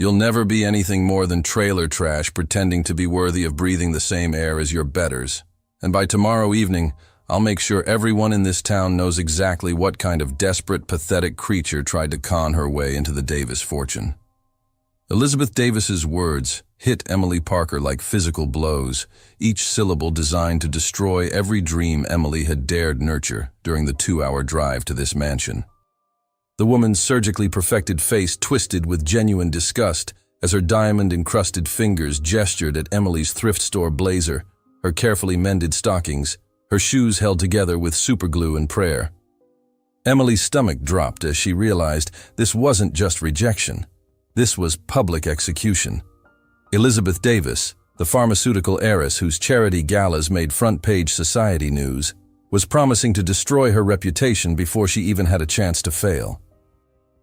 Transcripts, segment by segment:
You'll never be anything more than trailer trash pretending to be worthy of breathing the same air as your betters. And by tomorrow evening, I'll make sure everyone in this town knows exactly what kind of desperate, pathetic creature tried to con her way into the Davis fortune. Elizabeth Davis's words hit Emily Parker like physical blows, each syllable designed to destroy every dream Emily had dared nurture during the 2-hour drive to this mansion. The woman's surgically perfected face twisted with genuine disgust as her diamond-encrusted fingers gestured at Emily's thrift store blazer, her carefully mended stockings, her shoes held together with superglue and prayer. Emily's stomach dropped as she realized this wasn't just rejection. This was public execution. Elizabeth Davis, the pharmaceutical heiress whose charity galas made front-page society news, was promising to destroy her reputation before she even had a chance to fail.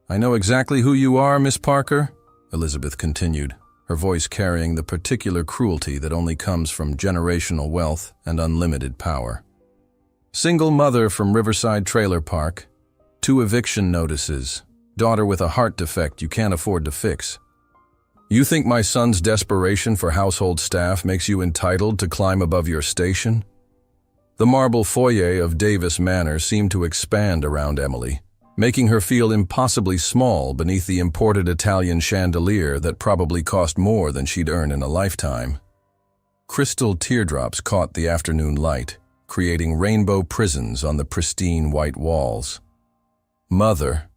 "I know exactly who you are, Miss Parker," Elizabeth continued, her voice carrying the particular cruelty that only comes from generational wealth and unlimited power. "Single mother from Riverside Trailer Park, 2 eviction notices, daughter with a heart defect you can't afford to fix. You think my son's desperation for household staff makes you entitled to climb above your station?" The marble foyer of Davis Manor seemed to expand around Emily, making her feel impossibly small beneath the imported Italian chandelier that probably cost more than she'd earn in a lifetime. Crystal teardrops caught the afternoon light, creating rainbow prisons on the pristine white walls. "Mother."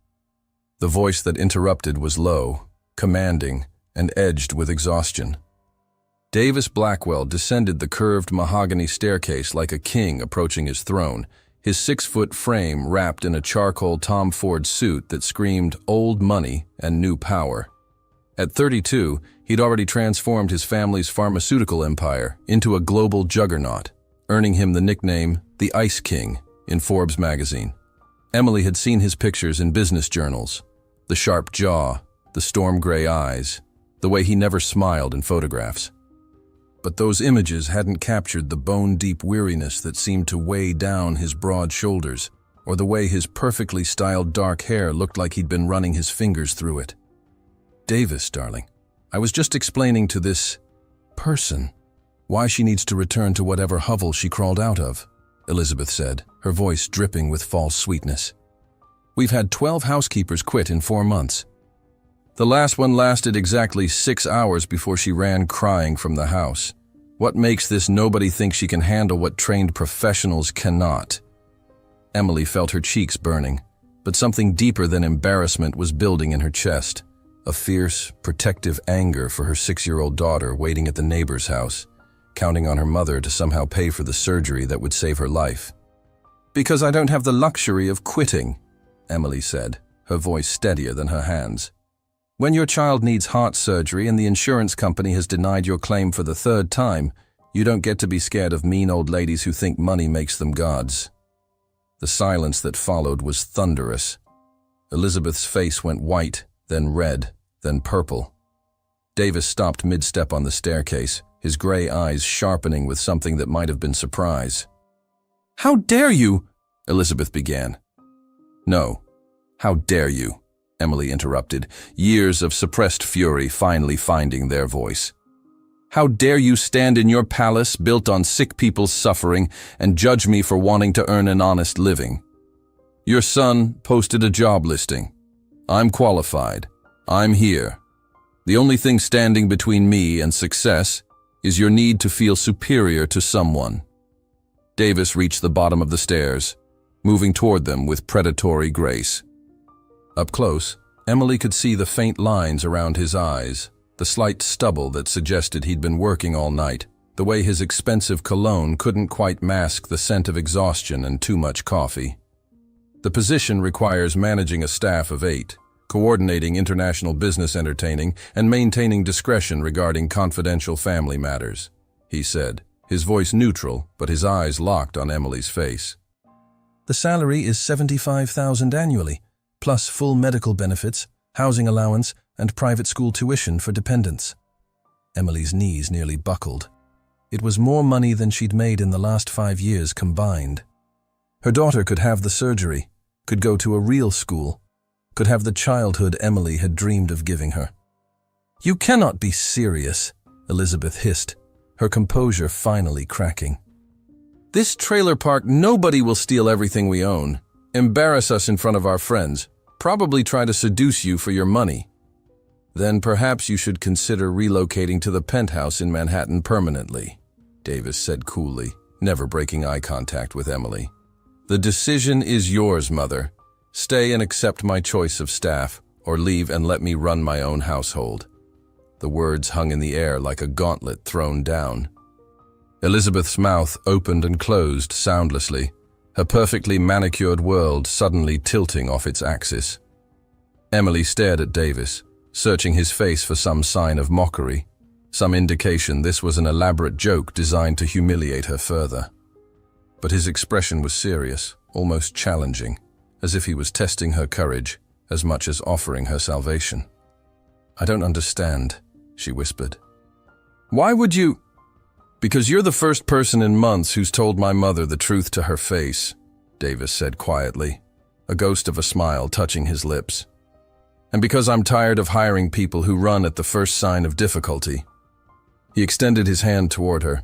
The voice that interrupted was low, commanding, and edged with exhaustion. Davis Blackwell descended the curved mahogany staircase like a king approaching his throne, his 6-foot frame wrapped in a charcoal Tom Ford suit that screamed old money and new power. At 32, he'd already transformed his family's pharmaceutical empire into a global juggernaut, earning him the nickname the Ice King in Forbes magazine. Emily had seen his pictures in business journals, the sharp jaw, the storm-gray eyes, the way he never smiled in photographs. But those images hadn't captured the bone-deep weariness that seemed to weigh down his broad shoulders, or the way his perfectly styled dark hair looked like he'd been running his fingers through it. "Davis, darling, I was just explaining to this person why she needs to return to whatever hovel she crawled out of," Elizabeth said, her voice dripping with false sweetness. "We've had 12 housekeepers quit in 4 months. The last one lasted exactly 6 hours before she ran crying from the house. What makes this nobody think she can handle what trained professionals cannot?" Emily felt her cheeks burning, but something deeper than embarrassment was building in her chest, a fierce, protective anger for her 6-year-old daughter waiting at the neighbor's house, counting on her mother to somehow pay for the surgery that would save her life. "Because I don't have the luxury of quitting," Emily said, her voice steadier than her hands. "When your child needs heart surgery and the insurance company has denied your claim for the 3rd time, you don't get to be scared of mean old ladies who think money makes them gods." The silence that followed was thunderous. Elizabeth's face went white, then red, then purple. Davis stopped mid-step on the staircase, his gray eyes sharpening with something that might have been surprise. "How dare you?" Elizabeth began. "No, how dare you?" Emily interrupted, years of suppressed fury finally finding their voice. "How dare you stand in your palace built on sick people's suffering and judge me for wanting to earn an honest living? Your son posted a job listing. I'm qualified. I'm here. The only thing standing between me and success is your need to feel superior to someone." Davis reached the bottom of the stairs, moving toward them with predatory grace. Up close, Emily could see the faint lines around his eyes, the slight stubble that suggested he'd been working all night, the way his expensive cologne couldn't quite mask the scent of exhaustion and too much coffee. The position requires managing a staff of 8, coordinating international business entertaining, and maintaining discretion regarding confidential family matters, he said, his voice neutral, but his eyes locked on Emily's face. "The salary is $75,000 annually. Plus full medical benefits, housing allowance, and private school tuition for dependents." Emily's knees nearly buckled. It was more money than she'd made in the last 5 years combined. Her daughter could have the surgery, could go to a real school, could have the childhood Emily had dreamed of giving her. "You cannot be serious," Elizabeth hissed, her composure finally cracking. "This trailer park, nobody will steal everything we own, embarrass us in front of our friends, probably try to seduce you for your money. Then perhaps you should consider relocating to the penthouse in Manhattan permanently," Davis said coolly, never breaking eye contact with Emily. "The decision is yours, Mother. Stay and accept my choice of staff, or leave and let me run my own household." The words hung in the air like a gauntlet thrown down. Elizabeth's mouth opened and closed soundlessly, her perfectly manicured world suddenly tilting off its axis. Emily stared at Davis, searching his face for some sign of mockery, some indication this was an elaborate joke designed to humiliate her further. But his expression was serious, almost challenging, as if he was testing her courage as much as offering her salvation. "I don't understand," she whispered. "Why would you?" "Because you're the first person in months who's told my mother the truth to her face," Davis said quietly, a ghost of a smile touching his lips. "And because I'm tired of hiring people who run at the first sign of difficulty." He extended his hand toward her,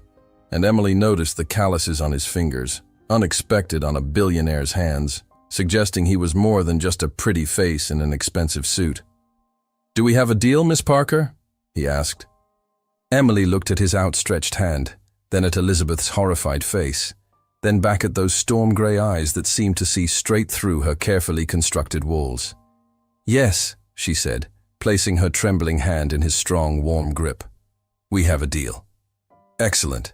and Emily noticed the calluses on his fingers, unexpected on a billionaire's hands, suggesting he was more than just a pretty face in an expensive suit. "Do we have a deal, Miss Parker?" he asked. Emily looked at his outstretched hand, then at Elizabeth's horrified face, then back at those storm-gray eyes that seemed to see straight through her carefully constructed walls. "Yes," she said, placing her trembling hand in his strong, warm grip. "We have a deal." "Excellent.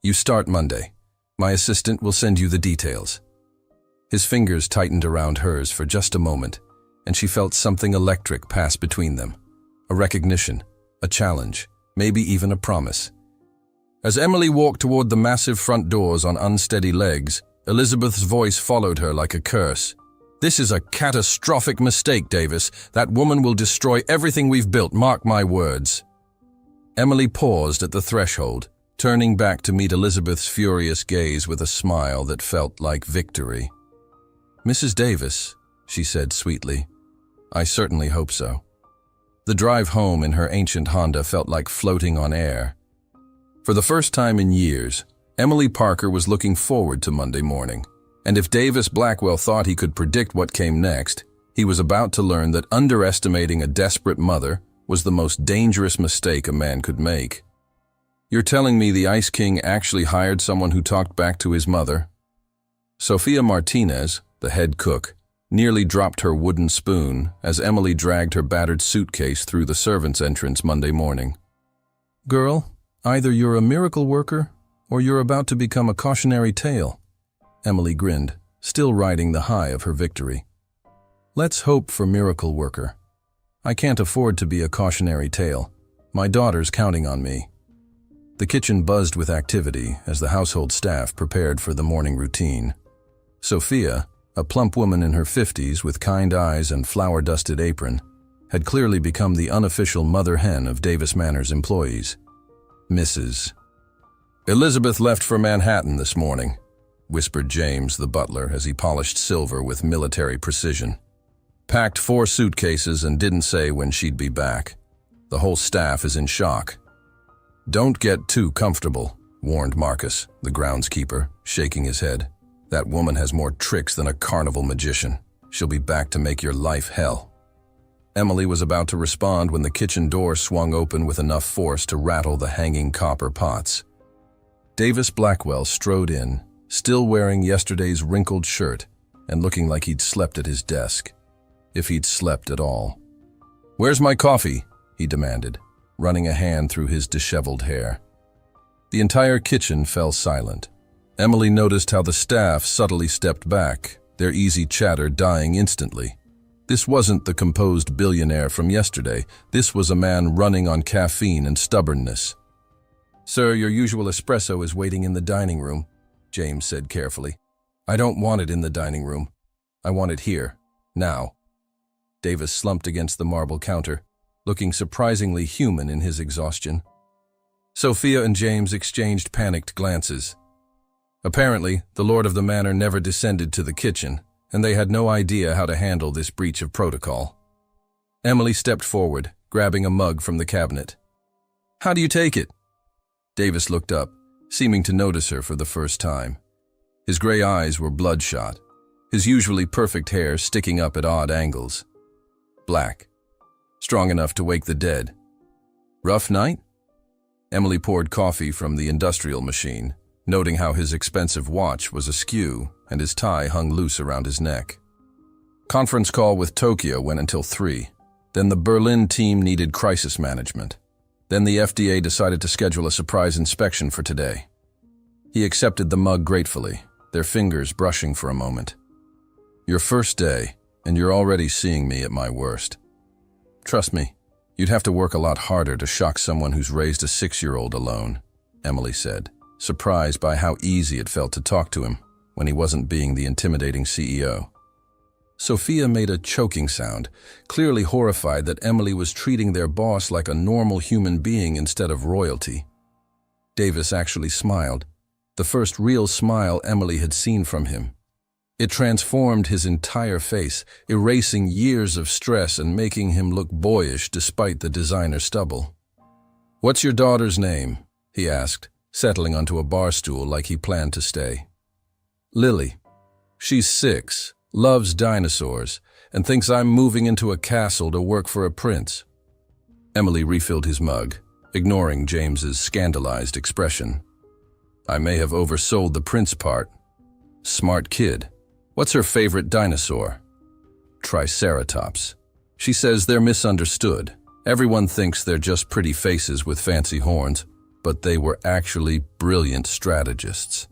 You start Monday. My assistant will send you the details." His fingers tightened around hers for just a moment, and she felt something electric pass between them. A recognition, a challenge, maybe even a promise. As Emily walked toward the massive front doors on unsteady legs, Elizabeth's voice followed her like a curse. "This is a catastrophic mistake, Davis. That woman will destroy everything we've built, mark my words." Emily paused at the threshold, turning back to meet Elizabeth's furious gaze with a smile that felt like victory. "Mrs. Davis," she said sweetly, "I certainly hope so." The drive home in her ancient Honda felt like floating on air. For the first time in years, Emily Parker was looking forward to Monday morning. And if Davis Blackwell thought he could predict what came next, he was about to learn that underestimating a desperate mother was the most dangerous mistake a man could make. "You're telling me the Ice King actually hired someone who talked back to his mother?" Sophia Martinez, the head cook, nearly dropped her wooden spoon as Emily dragged her battered suitcase through the servants' entrance Monday morning. "Girl, either you're a miracle worker or you're about to become a cautionary tale," Emily grinned, still riding the high of her victory. "Let's hope for miracle worker. I can't afford to be a cautionary tale. My daughter's counting on me." The kitchen buzzed with activity as the household staff prepared for the morning routine. Sophia, a plump woman in her 50s with kind eyes and flour-dusted apron, had clearly become the unofficial mother hen of Davis Manor's employees. Mrs. "Elizabeth left for Manhattan this morning," whispered James, the butler, as he polished silver with military precision. "Packed 4 suitcases and didn't say when she'd be back. The whole staff is in shock." "Don't get too comfortable," warned Marcus, the groundskeeper, shaking his head. "That woman has more tricks than a carnival magician. She'll be back to make your life hell." Emily was about to respond when the kitchen door swung open with enough force to rattle the hanging copper pots. Davis Blackwell strode in, still wearing yesterday's wrinkled shirt and looking like he'd slept at his desk, if he'd slept at all. "Where's my coffee?" he demanded, running a hand through his disheveled hair. The entire kitchen fell silent. Emily noticed how the staff subtly stepped back, their easy chatter dying instantly. This wasn't the composed billionaire from yesterday. This was a man running on caffeine and stubbornness. "Sir, your usual espresso is waiting in the dining room," James said carefully. "I don't want it in the dining room. I want it here, now." Davis slumped against the marble counter, looking surprisingly human in his exhaustion. Sophia and James exchanged panicked glances. Apparently, the lord of the manor never descended to the kitchen, and they had no idea how to handle this breach of protocol. Emily stepped forward, grabbing a mug from the cabinet. "How do you take it?" Davis looked up, seeming to notice her for the first time. His gray eyes were bloodshot, his usually perfect hair sticking up at odd angles. Black, strong enough to wake the dead. "Rough night?" Emily poured coffee from the industrial machine, noting how his expensive watch was askew and his tie hung loose around his neck. Conference call with Tokyo went until 3. Then the Berlin team needed crisis management. Then the FDA decided to schedule a surprise inspection for today. He accepted the mug gratefully, their fingers brushing for a moment. "Your first day, and you're already seeing me at my worst. Trust me, you'd have to work a lot harder to shock someone who's raised a 6-year-old alone," Emily said, surprised by how easy it felt to talk to him when he wasn't being the intimidating CEO. Sophia made a choking sound, clearly horrified that Emily was treating their boss like a normal human being instead of royalty. Davis actually smiled, the first real smile Emily had seen from him. It transformed his entire face, erasing years of stress and making him look boyish despite the designer stubble. "What's your daughter's name?" he asked, settling onto a bar stool like he planned to stay. "Lily. She's 6. Loves dinosaurs, and thinks I'm moving into a castle to work for a prince." Emily refilled his mug, ignoring James's scandalized expression. "I may have oversold the prince part. Smart kid. What's her favorite dinosaur?" "Triceratops. She says they're misunderstood. Everyone thinks they're just pretty faces with fancy horns, but they were actually brilliant strategists."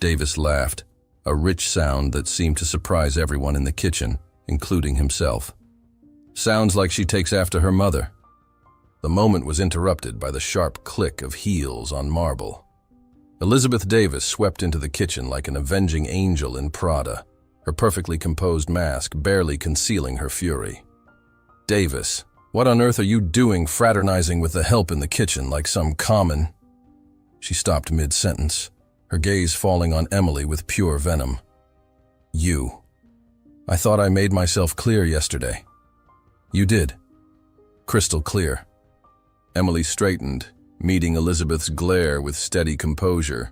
Davis laughed, a rich sound that seemed to surprise everyone in the kitchen, including himself. "Sounds like she takes after her mother." The moment was interrupted by the sharp click of heels on marble. Elizabeth Davis swept into the kitchen like an avenging angel in Prada, her perfectly composed mask barely concealing her fury. "Davis, what on earth are you doing fraternizing with the help in the kitchen like some common—" She stopped mid-sentence, her gaze falling on Emily with pure venom. "You. I thought I made myself clear yesterday." "You did. Crystal clear." Emily straightened, meeting Elizabeth's glare with steady composure.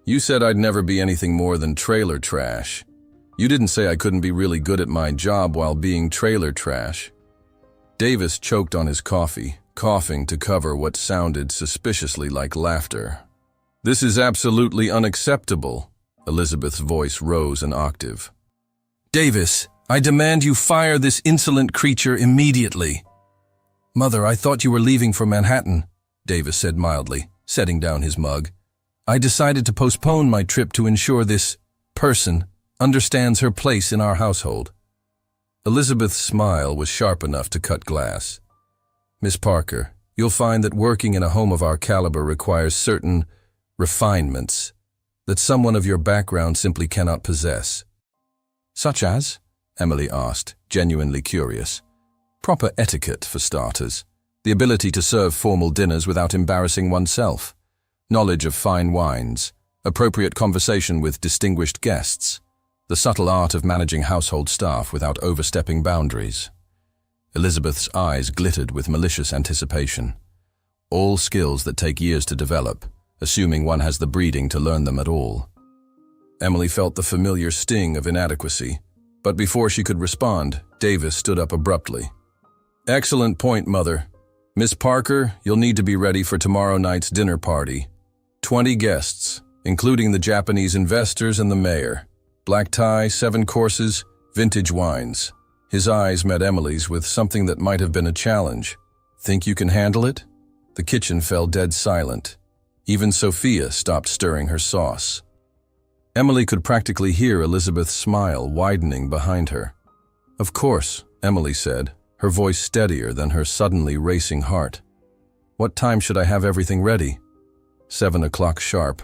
"You said I'd never be anything more than trailer trash. You didn't say I couldn't be really good at my job while being trailer trash." Davis choked on his coffee, coughing to cover what sounded suspiciously like laughter. "This is absolutely unacceptable." Elizabeth's voice rose an octave. "Davis, I demand you fire this insolent creature immediately." "Mother, I thought you were leaving for Manhattan," Davis said mildly, setting down his mug. "I decided to postpone my trip to ensure this person understands her place in our household." Elizabeth's smile was sharp enough to cut glass. "Miss Parker, you'll find that working in a home of our caliber requires certain refinements that someone of your background simply cannot possess." "Such as?" Emily asked, genuinely curious. "Proper etiquette, for starters. The ability to serve formal dinners without embarrassing oneself. Knowledge of fine wines. Appropriate conversation with distinguished guests. The subtle art of managing household staff without overstepping boundaries." Elizabeth's eyes glittered with malicious anticipation. All skills that take years to develop, assuming one has the breeding to learn them at all. Emily felt the familiar sting of inadequacy, but before she could respond, Davis stood up abruptly. "Excellent point, Mother. Miss Parker, you'll need to be ready for tomorrow night's dinner party. 20 guests, including the Japanese investors and the mayor. Black tie, 7 courses, vintage wines." His eyes met Emily's with something that might have been a challenge. "Think you can handle it?" The kitchen fell dead silent. Even Sophia stopped stirring her sauce. Emily could practically hear Elizabeth's smile widening behind her. "Of course," Emily said, her voice steadier than her suddenly racing heart. "What time should I have everything ready?" 7 o'clock sharp.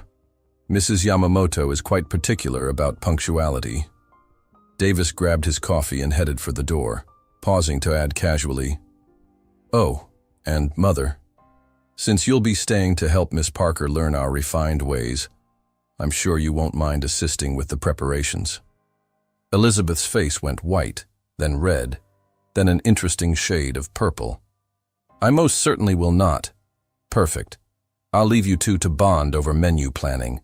Mrs. Yamamoto is quite particular about punctuality. Davis grabbed his coffee and headed for the door, pausing to add casually, "Oh, and Mother, since you'll be staying to help Miss Parker learn our refined ways, I'm sure you won't mind assisting with the preparations." Elizabeth's face went white, then red, then an interesting shade of purple. I most certainly will not. Perfect. I'll leave you two to bond over menu planning.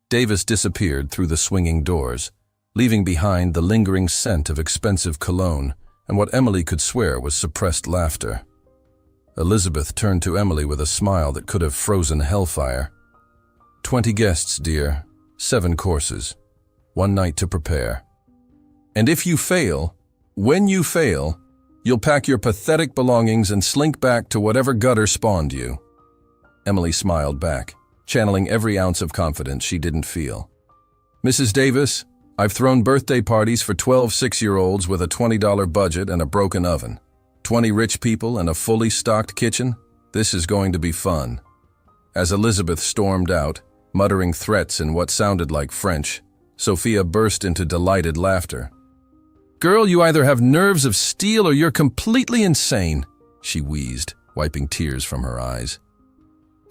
Davis disappeared through the swinging doors, leaving behind the lingering scent of expensive cologne and what Emily could swear was suppressed laughter. Elizabeth turned to Emily with a smile that could have frozen hellfire. 20 guests, dear. 7 courses. 1 night to prepare. And if you fail, when you fail, you'll pack your pathetic belongings and slink back to whatever gutter spawned you. Emily smiled back, channeling every ounce of confidence she didn't feel. Mrs. Davis, I've thrown birthday parties for 12 6-year-olds with a $20 budget and a broken oven. 20 rich people and a fully stocked kitchen? This is going to be fun. As Elizabeth stormed out, muttering threats in what sounded like French, Sophia burst into delighted laughter. Girl, you either have nerves of steel or you're completely insane, she wheezed, wiping tears from her eyes.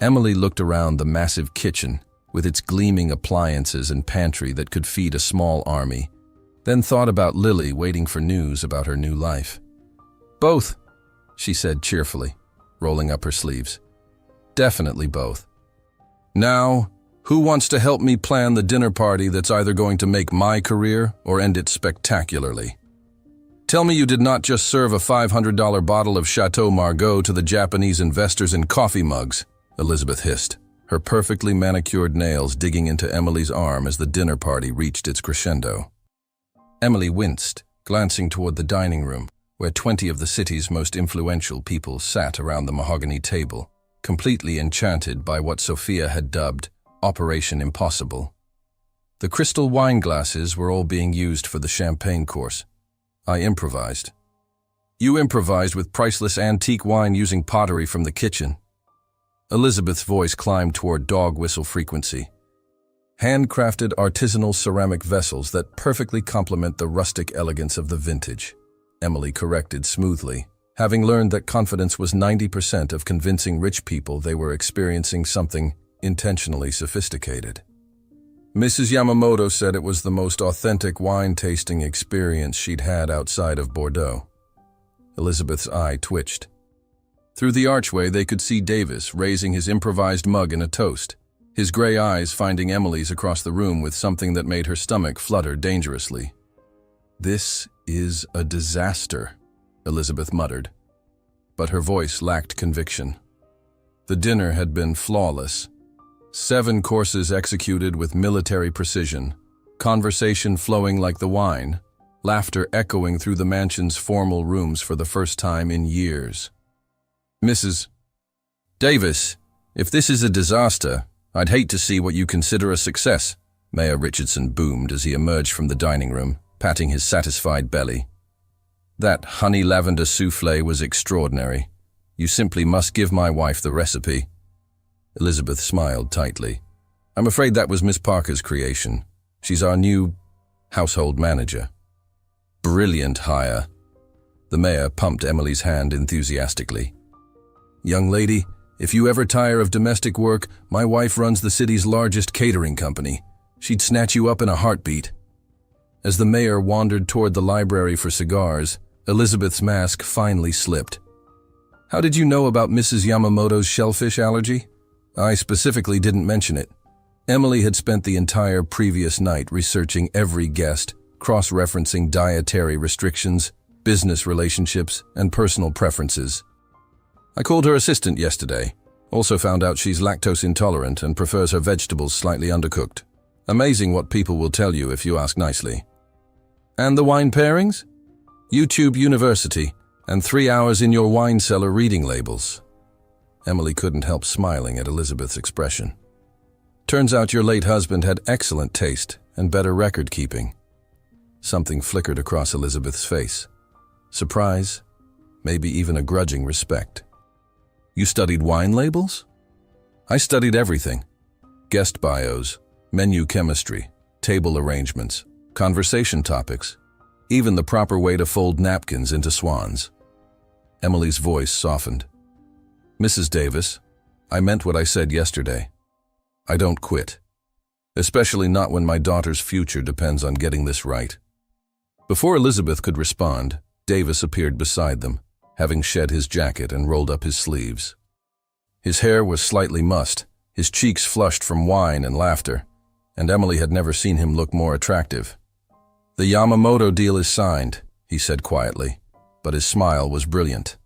Emily looked around the massive kitchen, with its gleaming appliances and pantry that could feed a small army, then thought about Lily waiting for news about her new life. Both, she said cheerfully, rolling up her sleeves. Definitely both. Now, who wants to help me plan the dinner party that's either going to make my career or end it spectacularly? Tell me you did not just serve a $500 bottle of Chateau Margaux to the Japanese investors in coffee mugs, Elizabeth hissed, her perfectly manicured nails digging into Emily's arm as the dinner party reached its crescendo. Emily winced, glancing toward the dining room, where 20 of the city's most influential people sat around the mahogany table, completely enchanted by what Sophia had dubbed Operation Impossible. The crystal wine glasses were all being used for the champagne course. I improvised. You improvised with priceless antique wine using pottery from the kitchen. Elizabeth's voice climbed toward dog whistle frequency. Handcrafted artisanal ceramic vessels that perfectly complement the rustic elegance of the vintage, Emily corrected smoothly, having learned that confidence was 90% of convincing rich people they were experiencing something intentionally sophisticated. Mrs. Yamamoto said it was the most authentic wine-tasting experience she'd had outside of Bordeaux. Elizabeth's eye twitched. Through the archway, they could see Davis raising his improvised mug in a toast, his gray eyes finding Emily's across the room with something that made her stomach flutter dangerously. This is a disaster, Elizabeth muttered, but her voice lacked conviction. The dinner had been flawless. 7 courses executed with military precision, conversation flowing like the wine, laughter echoing through the mansion's formal rooms for the first time in years. Mrs. Davis, if this is a disaster, I'd hate to see what you consider a success, Mayor Richardson boomed as he emerged from the dining room, patting his satisfied belly. That honey lavender soufflé was extraordinary. You simply must give my wife the recipe. Elizabeth smiled tightly. I'm afraid that was Miss Parker's creation. She's our new household manager. Brilliant hire. The mayor pumped Emily's hand enthusiastically. Young lady, if you ever tire of domestic work, my wife runs the city's largest catering company. She'd snatch you up in a heartbeat. As the mayor wandered toward the library for cigars, Elizabeth's mask finally slipped. How did you know about Mrs. Yamamoto's shellfish allergy? I specifically didn't mention it. Emily had spent the entire previous night researching every guest, cross-referencing dietary restrictions, business relationships, and personal preferences. I called her assistant yesterday. Also found out she's lactose intolerant and prefers her vegetables slightly undercooked. Amazing what people will tell you if you ask nicely. And the wine pairings? YouTube University, and 3 hours in your wine cellar reading labels. Emily couldn't help smiling at Elizabeth's expression. Turns out your late husband had excellent taste and better record keeping. Something flickered across Elizabeth's face. Surprise, maybe even a grudging respect. You studied wine labels? I studied everything. Guest bios, menu chemistry, table arrangements, conversation topics, even the proper way to fold napkins into swans. Emily's voice softened. Mrs. Davis, I meant what I said yesterday. I don't quit. Especially not when my daughter's future depends on getting this right. Before Elizabeth could respond, Davis appeared beside them, having shed his jacket and rolled up his sleeves. His hair was slightly mussed, his cheeks flushed from wine and laughter, and Emily had never seen him look more attractive. "The Yamamoto deal is signed," he said quietly, but his smile was brilliant.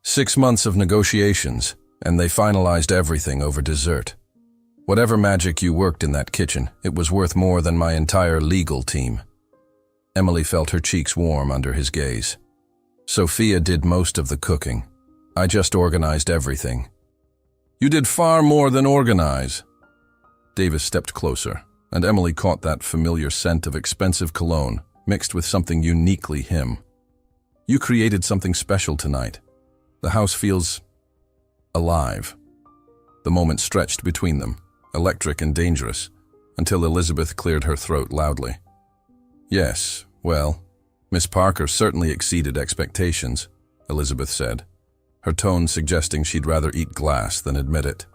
6 months of negotiations, and they finalized everything over dessert. Whatever magic you worked in that kitchen, it was worth more than my entire legal team. Emily felt her cheeks warm under his gaze. Sophia did most of the cooking. I just organized everything. "You did far more than organize." Davis stepped closer, and Emily caught that familiar scent of expensive cologne mixed with something uniquely him. "You created something special tonight. The house feels alive." The moment stretched between them, electric and dangerous, until Elizabeth cleared her throat loudly. "Yes, well, Miss Parker certainly exceeded expectations," Elizabeth said, her tone suggesting she'd rather eat glass than admit it.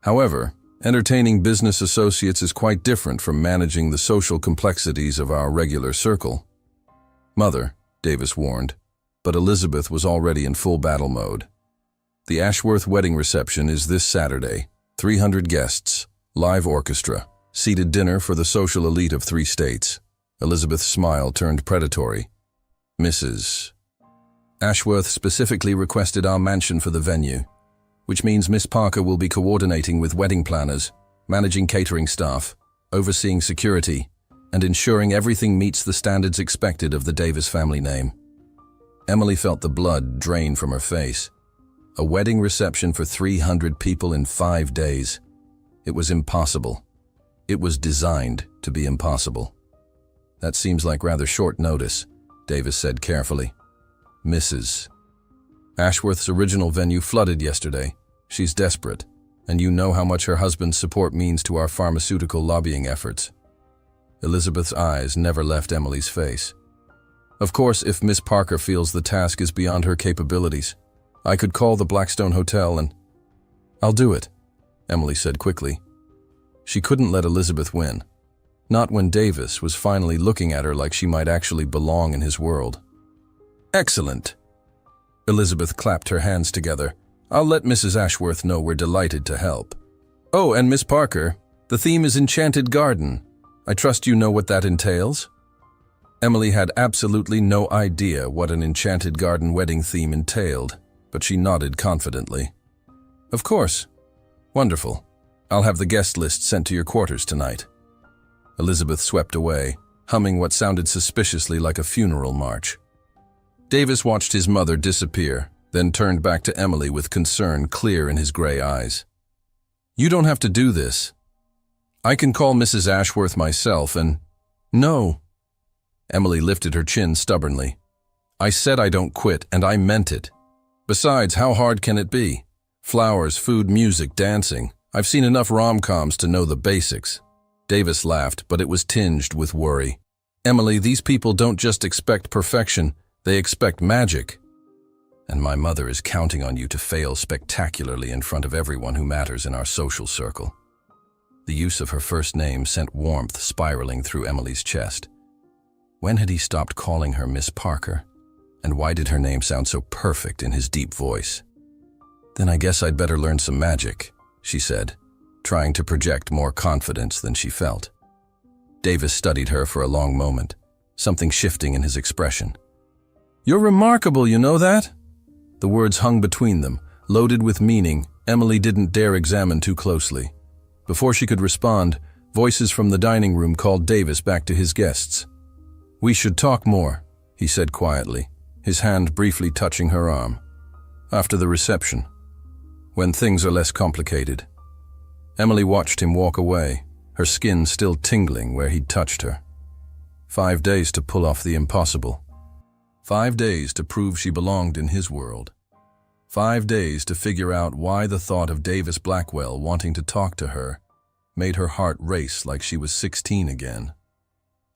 "However, entertaining business associates is quite different from managing the social complexities of our regular circle." "Mother," Davis warned, but Elizabeth was already in full battle mode. "The Ashworth wedding reception is this Saturday. 300 guests, live orchestra, seated dinner for the social elite of 3 states. Elizabeth's smile turned predatory. "Mrs. Ashworth specifically requested our mansion for the venue, which means Miss Parker will be coordinating with wedding planners, managing catering staff, overseeing security, and ensuring everything meets the standards expected of the Davis family name." Emily felt the blood drain from her face. A wedding reception for 300 people in 5 days. It was impossible. It was designed to be impossible. "That seems like rather short notice," Davis said carefully. "Mrs. Ashworth's original venue flooded yesterday. She's desperate, and you know how much her husband's support means to our pharmaceutical lobbying efforts." Elizabeth's eyes never left Emily's face. "Of course, if Miss Parker feels the task is beyond her capabilities, I could call the Blackstone Hotel and—" "I'll do it," Emily said quickly. She couldn't let Elizabeth win. Not when Davis was finally looking at her like she might actually belong in his world. "Excellent." Elizabeth clapped her hands together. "I'll let Mrs. Ashworth know we're delighted to help. Oh, and Miss Parker, the theme is Enchanted Garden. I trust you know what that entails?" Emily had absolutely no idea what an Enchanted Garden wedding theme entailed, but she nodded confidently. "Of course. Wonderful. I'll have the guest list sent to your quarters tonight." Elizabeth swept away, humming what sounded suspiciously like a funeral march. Davis watched his mother disappear, then turned back to Emily with concern clear in his gray eyes. "You don't have to do this. I can call Mrs. Ashworth myself and—" "No." Emily lifted her chin stubbornly. "I said I don't quit, and I meant it. Besides, how hard can it be? Flowers, food, music, dancing. I've seen enough rom-coms to know the basics." Davis laughed, but it was tinged with worry. "Emily, these people don't just expect perfection, they expect magic. And my mother is counting on you to fail spectacularly in front of everyone who matters in our social circle." The use of her first name sent warmth spiraling through Emily's chest. When had he stopped calling her Miss Parker? And why did her name sound so perfect in his deep voice? "Then I guess I'd better learn some magic," she said, trying to project more confidence than she felt. Davis studied her for a long moment, something shifting in his expression. "You're remarkable, you know that?" The words hung between them, loaded with meaning Emily didn't dare examine too closely. Before she could respond, voices from the dining room called Davis back to his guests. "We should talk more," he said quietly, his hand briefly touching her arm. "After the reception, when things are less complicated." Emily watched him walk away, her skin still tingling where he'd touched her. 5 days to pull off the impossible. 5 days to prove she belonged in his world. 5 days to figure out why the thought of Davis Blackwell wanting to talk to her made her heart race like she was 16 again.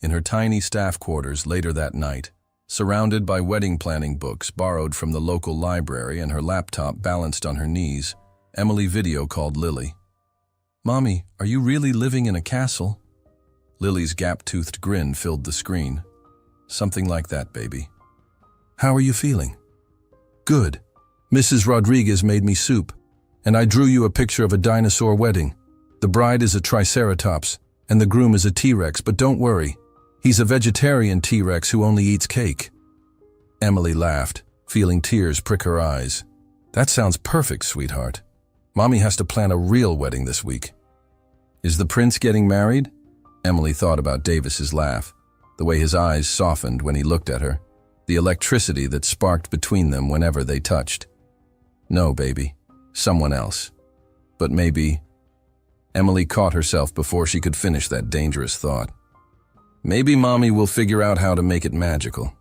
In her tiny staff quarters later that night, surrounded by wedding planning books borrowed from the local library and her laptop balanced on her knees, Emily video called Lily. "Mommy, are you really living in a castle?" Lily's gap-toothed grin filled the screen. "Something like that, baby." "How are you feeling?" Good. Mrs. Rodriguez made me soup, and I drew you a picture of a dinosaur wedding. The bride is a triceratops, and the groom is a T-Rex, but don't worry. He's a vegetarian T-Rex who only eats cake. Emily laughed, feeling tears prick her eyes. That sounds perfect, sweetheart. Mommy has to plan a real wedding this week. Is the prince getting married? Emily thought about Davis's laugh, the way his eyes softened when he looked at her, the electricity that sparked between them whenever they touched. No, baby. Someone else. But maybe... Emily caught herself before she could finish that dangerous thought. Maybe Mommy will figure out how to make it magical.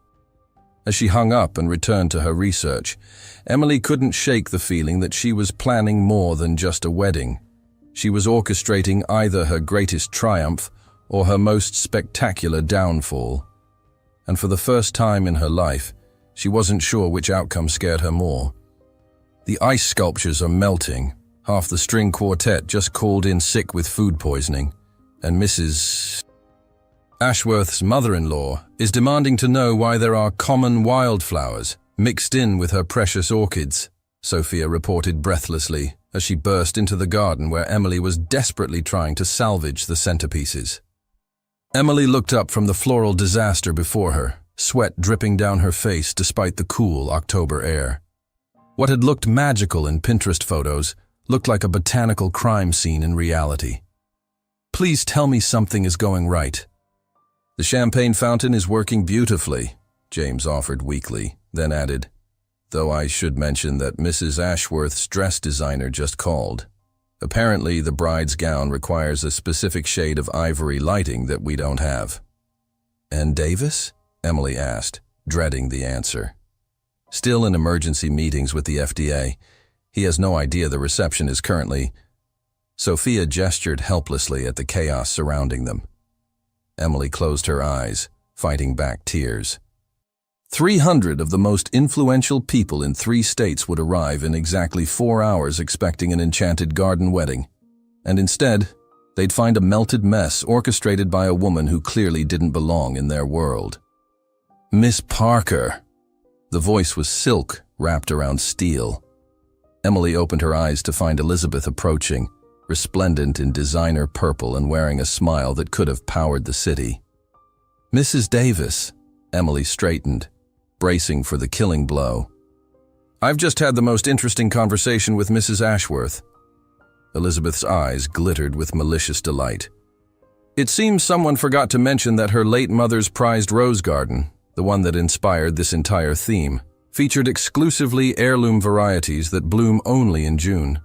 As she hung up and returned to her research, Emily couldn't shake the feeling that she was planning more than just a wedding. She was orchestrating either her greatest triumph or her most spectacular downfall. And for the first time in her life, she wasn't sure which outcome scared her more. The ice sculptures are melting. Half the string quartet just called in sick with food poisoning, and Mrs. Ashworth's mother-in-law is demanding to know why there are common wildflowers mixed in with her precious orchids, Sophia reported breathlessly as she burst into the garden where Emily was desperately trying to salvage the centerpieces. Emily looked up from the floral disaster before her, sweat dripping down her face despite the cool October air. What had looked magical in Pinterest photos looked like a botanical crime scene in reality. Please tell me something is going right. The champagne fountain is working beautifully, James offered weakly, then added, though I should mention that Mrs. Ashworth's dress designer just called. Apparently, the bride's gown requires a specific shade of ivory lighting that we don't have. And Davis? Emily asked, dreading the answer. Still in emergency meetings with the FDA, he has no idea the reception is currently... Sophia gestured helplessly at the chaos surrounding them. Emily closed her eyes, fighting back tears. 300 of the most influential people in 3 states would arrive in exactly 4 hours expecting an enchanted garden wedding. And instead, they'd find a melted mess orchestrated by a woman who clearly didn't belong in their world. Miss Parker. The voice was silk wrapped around steel. Emily opened her eyes to find Elizabeth approaching, resplendent in designer purple and wearing a smile that could have powered the city. Mrs. Davis, Emily straightened, bracing for the killing blow. I've just had the most interesting conversation with Mrs. Ashworth. Elizabeth's eyes glittered with malicious delight. It seems someone forgot to mention that her late mother's prized rose garden, the one that inspired this entire theme, featured exclusively heirloom varieties that bloom only in June.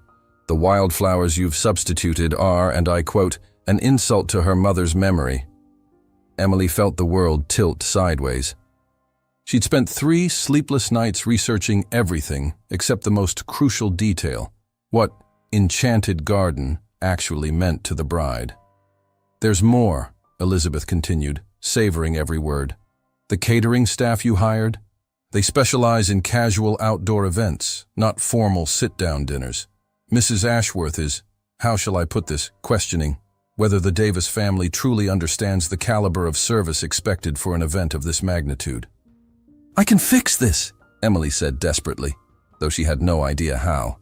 The wildflowers you've substituted are, and I quote, an insult to her mother's memory. Emily felt the world tilt sideways. She'd spent 3 sleepless nights researching everything except the most crucial detail, what enchanted garden actually meant to the bride. There's more, Elizabeth continued, savoring every word. The catering staff you hired? They specialize in casual outdoor events, not formal sit-down dinners. Mrs. Ashworth is, how shall I put this, questioning whether the Davis family truly understands the caliber of service expected for an event of this magnitude. I can fix this, Emily said desperately, though she had no idea how.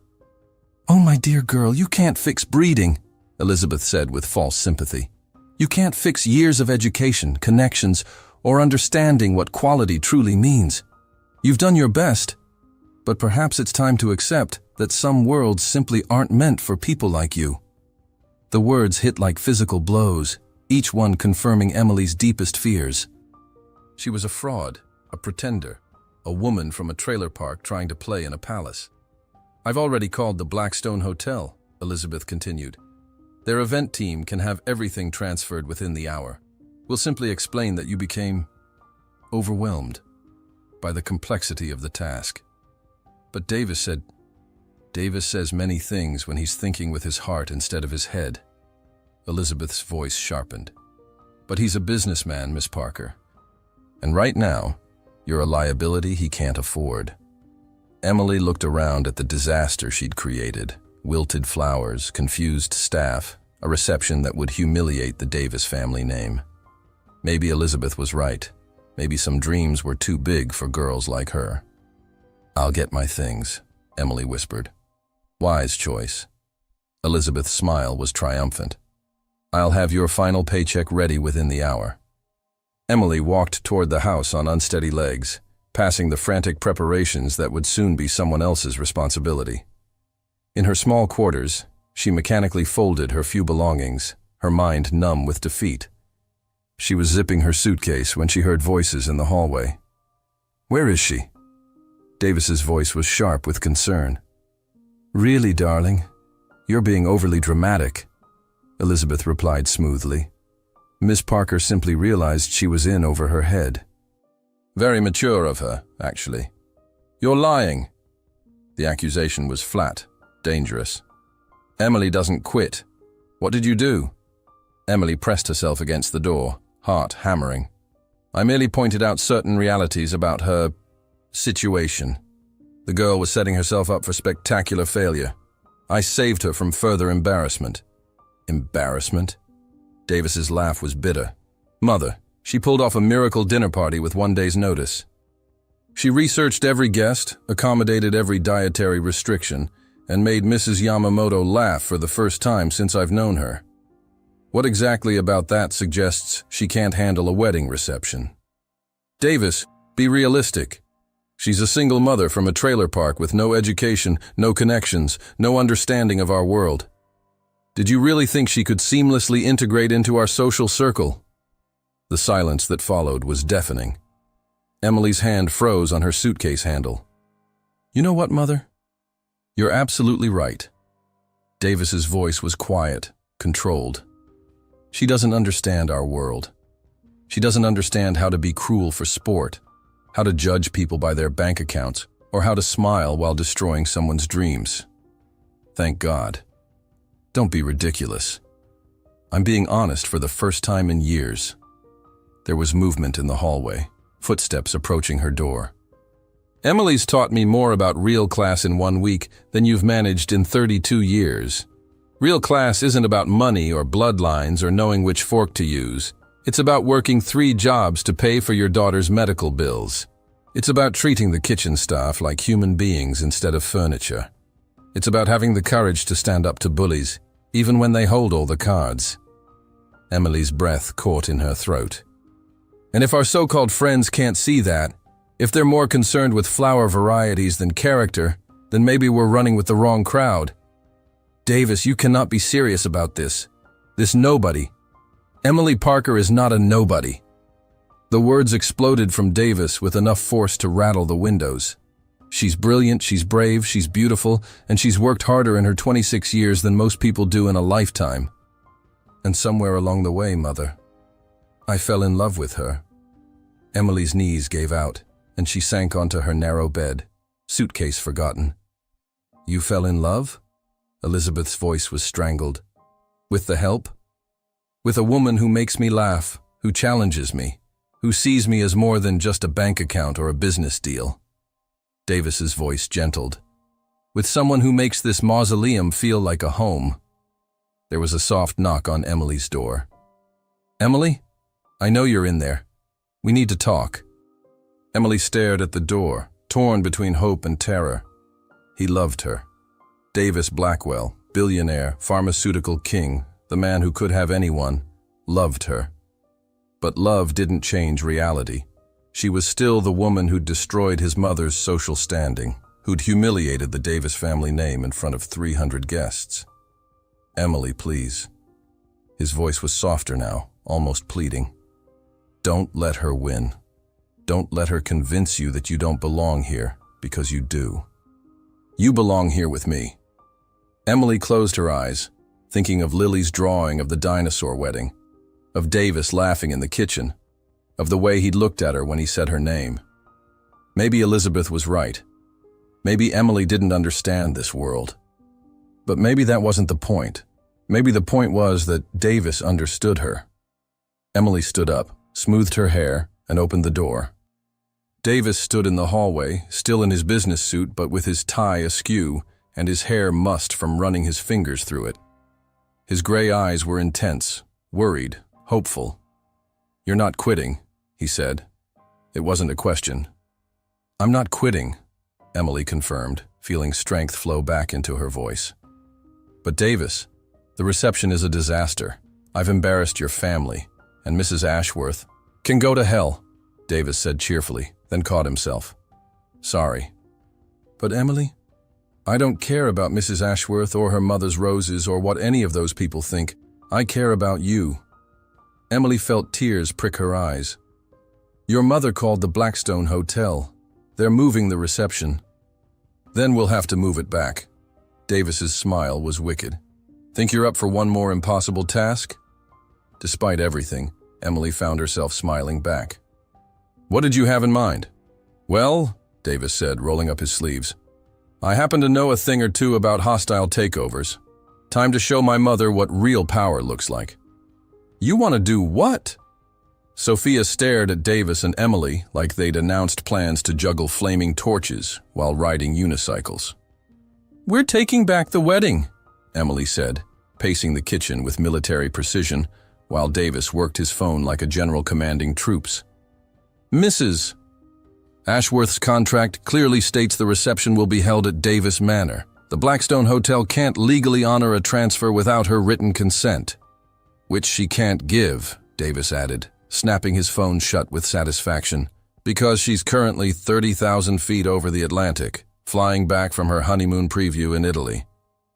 Oh, my dear girl, you can't fix breeding, Elizabeth said with false sympathy. You can't fix years of education, connections, or understanding what quality truly means. You've done your best, but perhaps it's time to accept that some worlds simply aren't meant for people like you. The words hit like physical blows, each one confirming Emily's deepest fears. She was a fraud, a pretender, a woman from a trailer park trying to play in a palace. I've already called the Blackstone Hotel, Elizabeth continued. Their event team can have everything transferred within the hour. We'll simply explain that you became overwhelmed by the complexity of the task. But Davis says many things when he's thinking with his heart instead of his head. Elizabeth's voice sharpened. But he's a businessman, Miss Parker. And right now, you're a liability he can't afford. Emily looked around at the disaster she'd created. Wilted flowers, confused staff, a reception that would humiliate the Davis family name. Maybe Elizabeth was right. Maybe some dreams were too big for girls like her. "I'll get my things," Emily whispered. Wise choice. Elizabeth's smile was triumphant. "I'll have your final paycheck ready within the hour." Emily walked toward the house on unsteady legs, passing the frantic preparations that would soon be someone else's responsibility. In her small quarters, she mechanically folded her few belongings, her mind numb with defeat. She was zipping her suitcase when she heard voices in the hallway. "Where is she?" Davis's voice was sharp with concern. "Really, darling? You're being overly dramatic," Elizabeth replied smoothly. Miss Parker simply realized she was in over her head. "Very mature of her, actually. You're lying." The accusation was flat, dangerous. "Emily doesn't quit. What did you do?" Emily pressed herself against the door, heart hammering. "I merely pointed out certain realities about her situation. The girl was setting herself up for spectacular failure. I saved her from further embarrassment." "Embarrassment?" Davis's laugh was bitter. "Mother, she pulled off a miracle dinner party with one day's notice. She researched every guest, accommodated every dietary restriction, and made Mrs. Yamamoto laugh for the first time since I've known her. What exactly about that suggests she can't handle a wedding reception? Davis, be realistic. She's a single mother from a trailer park with no education, no connections, no understanding of our world. Did you really think she could seamlessly integrate into our social circle?" The silence that followed was deafening. Emily's hand froze on her suitcase handle. "You know what, Mother? You're absolutely right." Davis's voice was quiet, controlled. "She doesn't understand our world. She doesn't understand how to be cruel for sport, how to judge people by their bank accounts, or how to smile while destroying someone's dreams. Thank God. Don't be ridiculous. I'm being honest for the first time in years." There was movement in the hallway, footsteps approaching her door. "Emily's taught me more about real class in 1 week than you've managed in 32 years. Real class isn't about money or bloodlines or knowing which fork to use. It's about working 3 jobs to pay for your daughter's medical bills. It's about treating the kitchen staff like human beings instead of furniture. It's about having the courage to stand up to bullies, even when they hold all the cards." Emily's breath caught in her throat. "And if our so-called friends can't see that, if they're more concerned with flower varieties than character, then maybe we're running with the wrong crowd. Davis, you cannot be serious about this. This nobody. Emily Parker is not a nobody." The words exploded from Davis with enough force to rattle the windows. "She's brilliant, she's brave, she's beautiful, and she's worked harder in her 26 years than most people do in a lifetime. And somewhere along the way, Mother, I fell in love with her." Emily's knees gave out, and she sank onto her narrow bed, suitcase forgotten. "You fell in love?" Elizabeth's voice was strangled. "With the help? With a woman who makes me laugh, who challenges me, who sees me as more than just a bank account or a business deal." Davis's voice gentled. "With someone who makes this mausoleum feel like a home." There was a soft knock on Emily's door. "Emily? I know you're in there. We need to talk." Emily stared at the door, torn between hope and terror. He loved her. Davis Blackwell, billionaire, pharmaceutical king, the man who could have anyone, loved her. But love didn't change reality. She was still the woman who'd destroyed his mother's social standing, who'd humiliated the Davis family name in front of 300 guests. "Emily, please." His voice was softer now, almost pleading. "Don't let her win. Don't let her convince you that you don't belong here, because you do. You belong here with me." Emily closed her eyes, thinking of Lily's drawing of the dinosaur wedding, of Davis laughing in the kitchen, of the way he'd looked at her when he said her name. Maybe Elizabeth was right. Maybe Emily didn't understand this world. But maybe that wasn't the point. Maybe the point was that Davis understood her. Emily stood up, smoothed her hair, and opened the door. Davis stood in the hallway, still in his business suit but with his tie askew and his hair mussed from running his fingers through it. His gray eyes were intense, worried, hopeful. "You're not quitting," he said. It wasn't a question. "I'm not quitting." Emily confirmed, feeling strength flow back into her voice. But Davis, the reception is a disaster. I've embarrassed your family, and Mrs. Ashworth can go to hell, Davis said cheerfully, then caught himself. Sorry. But Emily, I don't care about Mrs. Ashworth or her mother's roses or what any of those people think. I care about you. Emily felt tears prick her eyes. Your mother called the Blackstone Hotel. They're moving the reception. Then we'll have to move it back. Davis's smile was wicked. Think you're up for one more impossible task? Despite everything, Emily found herself smiling back. What did you have in mind? Well, Davis said, rolling up his sleeves, I happen to know a thing or two about hostile takeovers. Time to show my mother what real power looks like. You want to do what? Sophia stared at Davis and Emily like they'd announced plans to juggle flaming torches while riding unicycles. We're taking back the wedding, Emily said, pacing the kitchen with military precision, while Davis worked his phone like a general commanding troops. Mrs. Ashworth's contract clearly states the reception will be held at Davis Manor. The Blackstone Hotel can't legally honor a transfer without her written consent. Which she can't give, Davis added, snapping his phone shut with satisfaction, because she's currently 30,000 feet over the Atlantic, flying back from her honeymoon preview in Italy.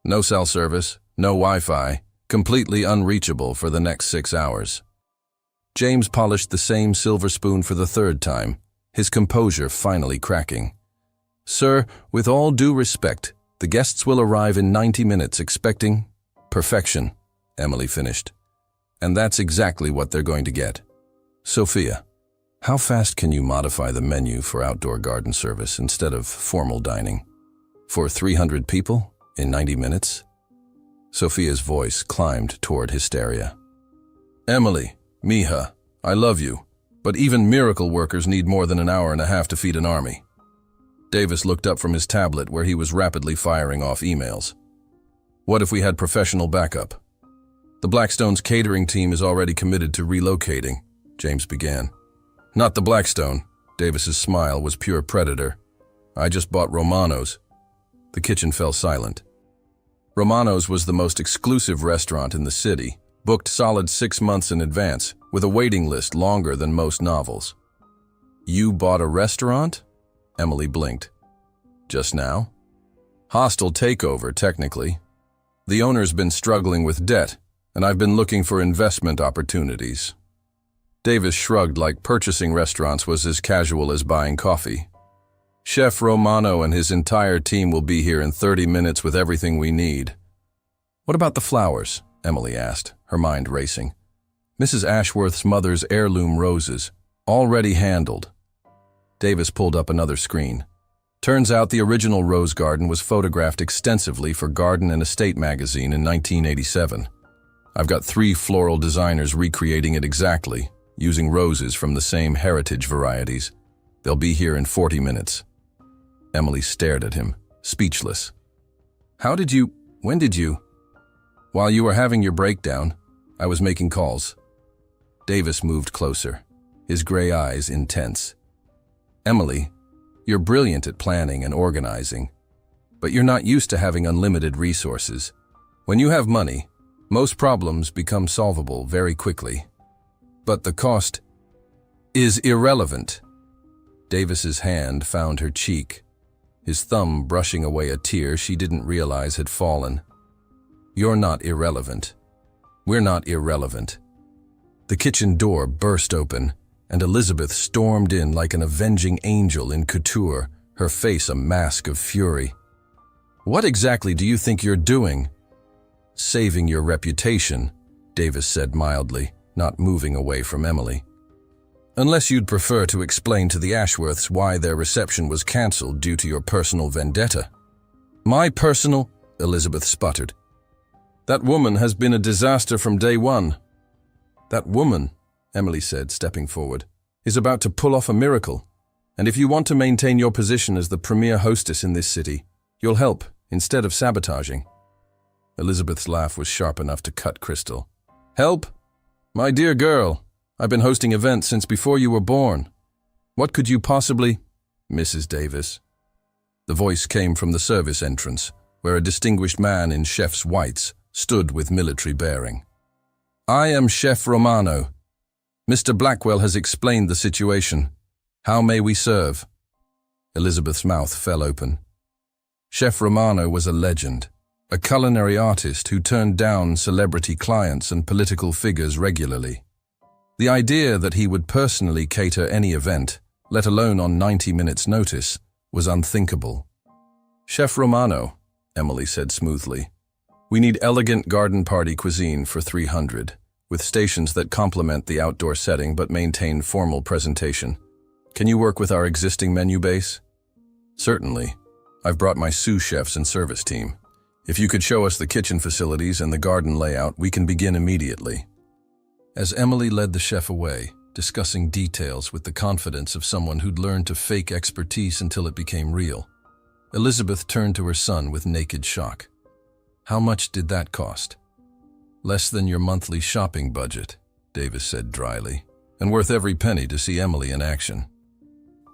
No cell service, no Wi-Fi, completely unreachable for the next 6 hours. James polished the same silver spoon for the third time, his composure finally cracking. Sir, with all due respect, the guests will arrive in 90 minutes expecting perfection, Emily finished. And that's exactly what they're going to get. Sophia, how fast can you modify the menu for outdoor garden service instead of formal dining? For 300 people in 90 minutes? Sophia's voice climbed toward hysteria. Emily, mija, I love you. But even miracle workers need more than an hour and a half to feed an army. Davis looked up from his tablet where he was rapidly firing off emails. What if we had professional backup? The Blackstone's catering team is already committed to relocating, James began. Not the Blackstone. Davis's smile was pure predator. I just bought Romano's. The kitchen fell silent. Romano's was the most exclusive restaurant in the city, booked solid 6 months in advance, with a waiting list longer than most novels. You bought a restaurant? Emily blinked. Just now? Hostile takeover, technically. The owner's been struggling with debt, and I've been looking for investment opportunities. Davis shrugged like purchasing restaurants was as casual as buying coffee. Chef Romano and his entire team will be here in 30 minutes with everything we need. What about the flowers? Emily asked, her mind racing. Mrs. Ashworth's mother's heirloom roses, already handled. Davis pulled up another screen. Turns out the original rose garden was photographed extensively for Garden and Estate magazine in 1987. I've got 3 floral designers recreating it exactly, using roses from the same heritage varieties. They'll be here in 40 minutes. Emily stared at him, speechless. When did you? While you were having your breakdown, I was making calls. Davis moved closer, his gray eyes intense. Emily, you're brilliant at planning and organizing, but you're not used to having unlimited resources. When you have money, most problems become solvable very quickly. But the cost is irrelevant. Davis's hand found her cheek, his thumb brushing away a tear she didn't realize had fallen. You're not irrelevant. We're not irrelevant. The kitchen door burst open, and Elizabeth stormed in like an avenging angel in couture, her face a mask of fury. What exactly do you think you're doing? Saving your reputation, Davis said mildly, not moving away from Emily. Unless you'd prefer to explain to the Ashworths why their reception was cancelled due to your personal vendetta. My personal, Elizabeth sputtered. That woman has been a disaster from day one. That woman, Emily said, stepping forward, is about to pull off a miracle. And if you want to maintain your position as the premier hostess in this city, you'll help instead of sabotaging. Elizabeth's laugh was sharp enough to cut crystal. Help? My dear girl, I've been hosting events since before you were born. What could you possibly... Mrs. Davis. The voice came from the service entrance, where a distinguished man in chef's whites stood with military bearing. "I am Chef Romano. Mr. Blackwell has explained the situation. How may we serve?" Elizabeth's mouth fell open. Chef Romano was a legend, a culinary artist who turned down celebrity clients and political figures regularly. The idea that he would personally cater any event, let alone on 90 minutes' notice, was unthinkable. "Chef Romano," Emily said smoothly, "we need elegant garden party cuisine for 300, with stations that complement the outdoor setting but maintain formal presentation. Can you work with our existing menu base?" "Certainly. I've brought my sous chefs and service team. If you could show us the kitchen facilities and the garden layout, we can begin immediately." As Emily led the chef away, discussing details with the confidence of someone who'd learned to fake expertise until it became real, Elizabeth turned to her son with naked shock. "How much did that cost?" "Less than your monthly shopping budget," Davis said dryly, "and worth every penny to see Emily in action."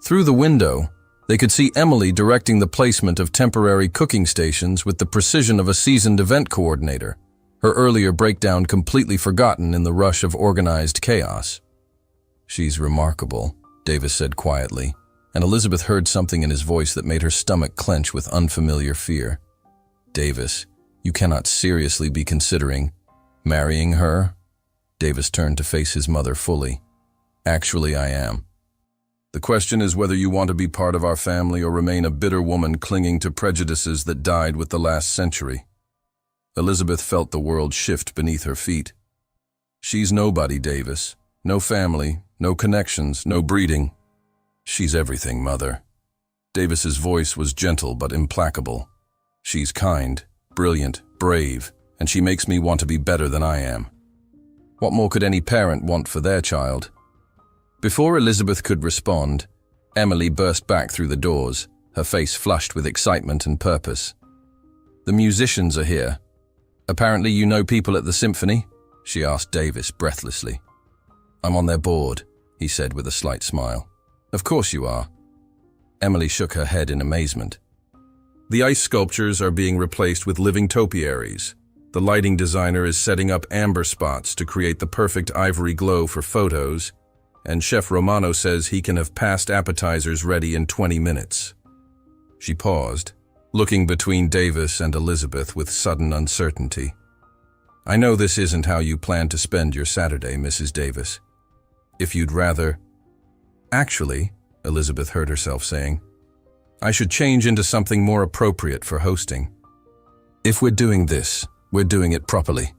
Through the window, they could see Emily directing the placement of temporary cooking stations with the precision of a seasoned event coordinator, her earlier breakdown completely forgotten in the rush of organized chaos. "She's remarkable," Davis said quietly, and Elizabeth heard something in his voice that made her stomach clench with unfamiliar fear. "Davis, you cannot seriously be considering marrying her?" Davis turned to face his mother fully. "Actually, I am. The question is whether you want to be part of our family or remain a bitter woman clinging to prejudices that died with the last century." Elizabeth felt the world shift beneath her feet. "She's nobody, Davis. No family, no connections, no breeding. She's everything, Mother." Davis's voice was gentle but implacable. "She's kind, brilliant, brave, and she makes me want to be better than I am. What more could any parent want for their child?" Before Elizabeth could respond, Emily burst back through the doors, her face flushed with excitement and purpose. "The musicians are here. Apparently you know people at the symphony?" she asked Davis breathlessly. "I'm on their board," he said with a slight smile. "Of course you are." Emily shook her head in amazement. "The ice sculptures are being replaced with living topiaries. The lighting designer is setting up amber spots to create the perfect ivory glow for photos, and Chef Romano says he can have past appetizers ready in 20 minutes. She paused, looking between Davis and Elizabeth with sudden uncertainty. "I know this isn't how you plan to spend your Saturday, Mrs. Davis. If you'd rather—" "Actually," Elizabeth heard herself saying, "I should change into something more appropriate for hosting. If we're doing this, we're doing it properly."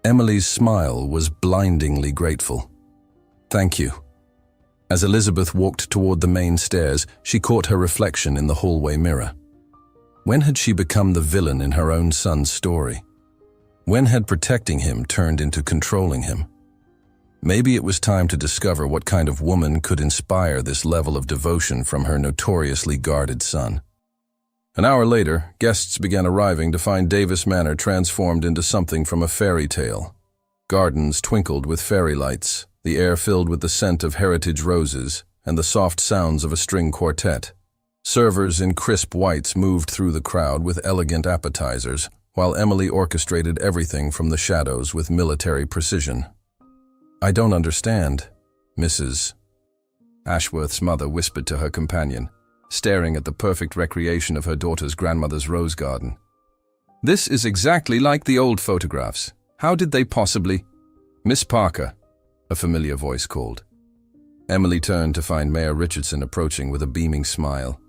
Emily's smile was blindingly grateful. "Thank you." As Elizabeth walked toward the main stairs, she caught her reflection in the hallway mirror. When had she become the villain in her own son's story? When had protecting him turned into controlling him? Maybe it was time to discover what kind of woman could inspire this level of devotion from her notoriously guarded son. An hour later, guests began arriving to find Davis Manor transformed into something from a fairy tale. Gardens twinkled with fairy lights, the air filled with the scent of heritage roses and the soft sounds of a string quartet. Servers in crisp whites moved through the crowd with elegant appetizers, while Emily orchestrated everything from the shadows with military precision. "I don't understand," Mrs. Ashworth's mother whispered to her companion, staring at the perfect recreation of her daughter's grandmother's rose garden. "This is exactly like the old photographs. How did they possibly—" "Miss Parker," a familiar voice called. Emily turned to find Mayor Richardson approaching with a beaming smile.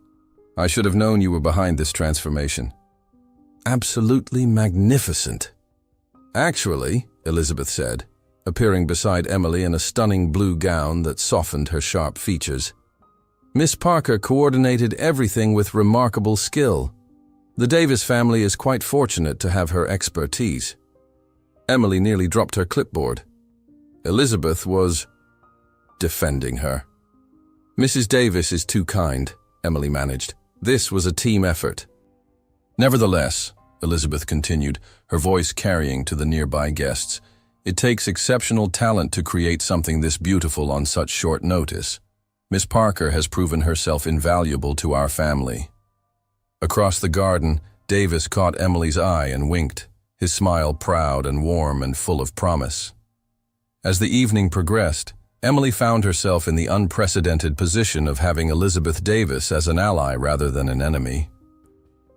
"I should have known you were behind this transformation." "Absolutely magnificent." "Actually," Elizabeth said, appearing beside Emily in a stunning blue gown that softened her sharp features, "Miss Parker coordinated everything with remarkable skill. The Davis family is quite fortunate to have her expertise." Emily nearly dropped her clipboard. Elizabeth was defending her. "Mrs. Davis is too kind," Emily managed. "This was a team effort." "Nevertheless," Elizabeth continued, her voice carrying to the nearby guests, "it takes exceptional talent to create something this beautiful on such short notice. Miss Parker has proven herself invaluable to our family." Across the garden, Davis caught Emily's eye and winked, his smile proud and warm and full of promise. As the evening progressed, Emily found herself in the unprecedented position of having Elizabeth Davis as an ally rather than an enemy.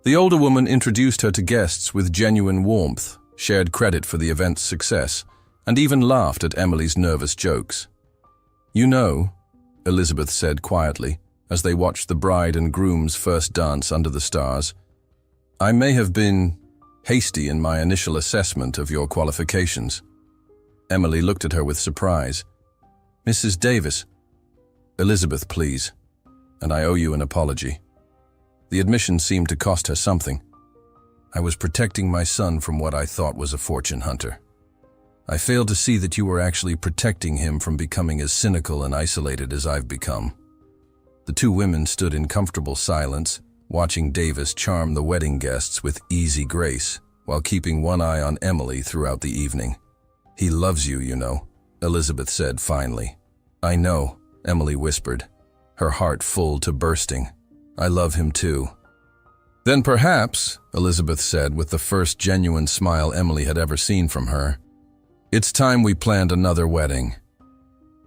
The older woman introduced her to guests with genuine warmth, shared credit for the event's success, and even laughed at Emily's nervous jokes. "You know," Elizabeth said quietly, as they watched the bride and groom's first dance under the stars, "I may have been hasty in my initial assessment of your qualifications." Emily looked at her with surprise. "Mrs. Davis." "Elizabeth, please, and I owe you an apology." The admission seemed to cost her something. "I was protecting my son from what I thought was a fortune hunter. I failed to see that you were actually protecting him from becoming as cynical and isolated as I've become." The two women stood in comfortable silence, watching Davis charm the wedding guests with easy grace, while keeping one eye on Emily throughout the evening. "He loves you, you know," Elizabeth said finally. "I know," Emily whispered, her heart full to bursting. "I love him too." "Then perhaps," Elizabeth said with the first genuine smile Emily had ever seen from her, "it's time we planned another wedding."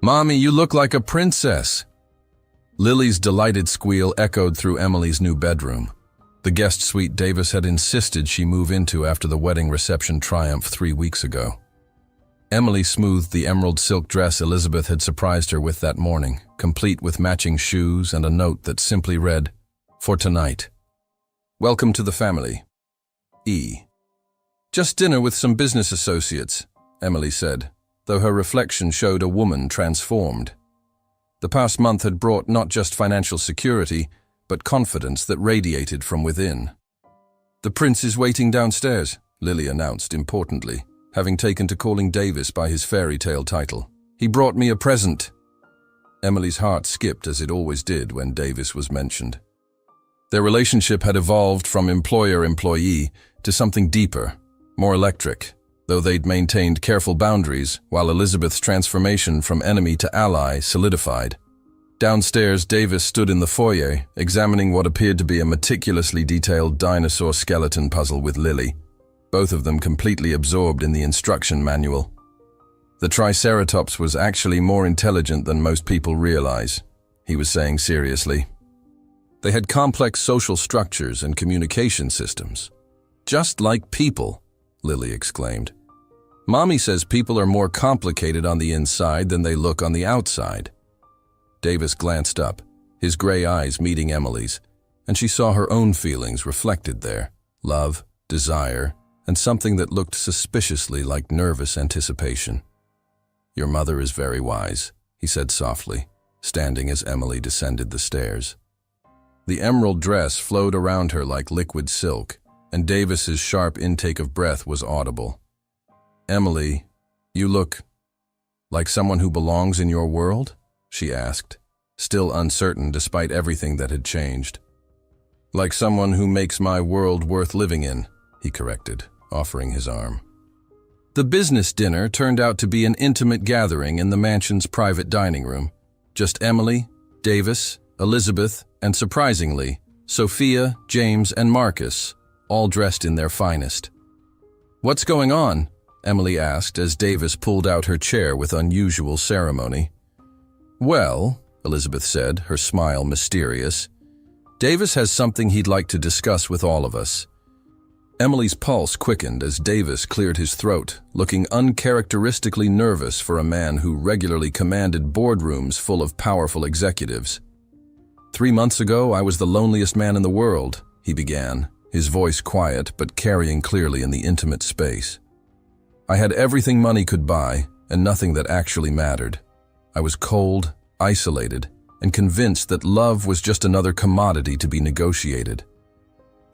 "Mommy, you look like a princess!" Lily's delighted squeal echoed through Emily's new bedroom, the guest suite Davis had insisted she move into after the wedding reception triumph 3 weeks ago. Emily smoothed the emerald silk dress Elizabeth had surprised her with that morning, complete with matching shoes and a note that simply read, "For tonight. Welcome to the family. E." "Just dinner with some business associates," Emily said, though her reflection showed a woman transformed. The past month had brought not just financial security, but confidence that radiated from within. "The prince is waiting downstairs," Lily announced importantly, having taken to calling Davis by his fairy tale title. "He brought me a present." Emily's heart skipped as it always did when Davis was mentioned. Their relationship had evolved from employer-employee to something deeper, more electric, though they'd maintained careful boundaries while Elizabeth's transformation from enemy to ally solidified. Downstairs, Davis stood in the foyer, examining what appeared to be a meticulously detailed dinosaur skeleton puzzle with Lily, both of them completely absorbed in the instruction manual. The Triceratops was actually more intelligent than most people realize, he was saying seriously. They had complex social structures and communication systems. "Just like people," Lily exclaimed. "Mommy says people are more complicated on the inside than they look on the outside." Davis glanced up, his gray eyes meeting Emily's, and she saw her own feelings reflected there: love, desire, and something that looked suspiciously like nervous anticipation. "Your mother is very wise," he said softly, standing as Emily descended the stairs. The emerald dress flowed around her like liquid silk, and Davis's sharp intake of breath was audible. "Emily, you look like someone who belongs in your world?" she asked, still uncertain despite everything that had changed. "Like someone who makes my world worth living in," he corrected, offering his arm. The business dinner turned out to be an intimate gathering in the mansion's private dining room. Just Emily, Davis, Elizabeth, and surprisingly, Sophia, James, and Marcus, all dressed in their finest. "What's going on?" Emily asked as Davis pulled out her chair with unusual ceremony. "Well," Elizabeth said, her smile mysterious, "Davis has something he'd like to discuss with all of us." Emily's pulse quickened as Davis cleared his throat, looking uncharacteristically nervous for a man who regularly commanded boardrooms full of powerful executives. "3 months ago, I was the loneliest man in the world," he began, his voice quiet but carrying clearly in the intimate space. "I had everything money could buy and nothing that actually mattered. I was cold, isolated, and convinced that love was just another commodity to be negotiated."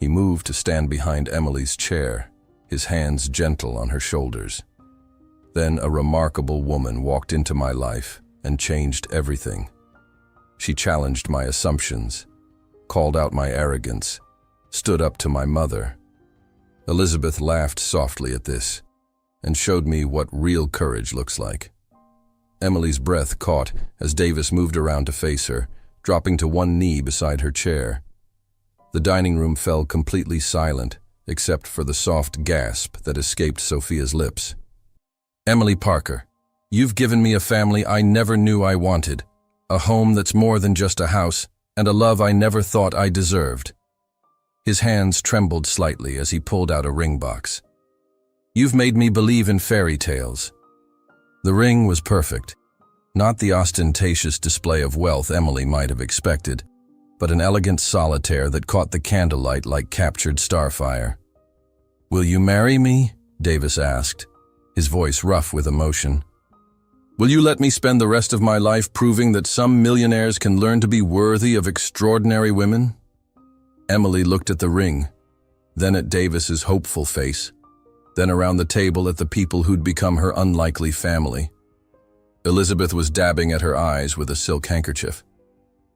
He moved to stand behind Emily's chair, his hands gentle on her shoulders. "Then a remarkable woman walked into my life and changed everything. She challenged my assumptions, called out my arrogance, stood up to my mother." Elizabeth laughed softly at this and showed me what real courage looks like. Emily's breath caught as Davis moved around to face her, dropping to one knee beside her chair. The dining room fell completely silent, except for the soft gasp that escaped Sophia's lips. "Emily Parker, you've given me a family I never knew I wanted, a home that's more than just a house, and a love I never thought I deserved." His hands trembled slightly as he pulled out a ring box. "You've made me believe in fairy tales." The ring was perfect. Not the ostentatious display of wealth Emily might have expected, but an elegant solitaire that caught the candlelight like captured starfire. "Will you marry me?" Davis asked, his voice rough with emotion. "Will you let me spend the rest of my life proving that some millionaires can learn to be worthy of extraordinary women?" Emily looked at the ring, then at Davis's hopeful face, then around the table at the people who'd become her unlikely family. Elizabeth was dabbing at her eyes with a silk handkerchief.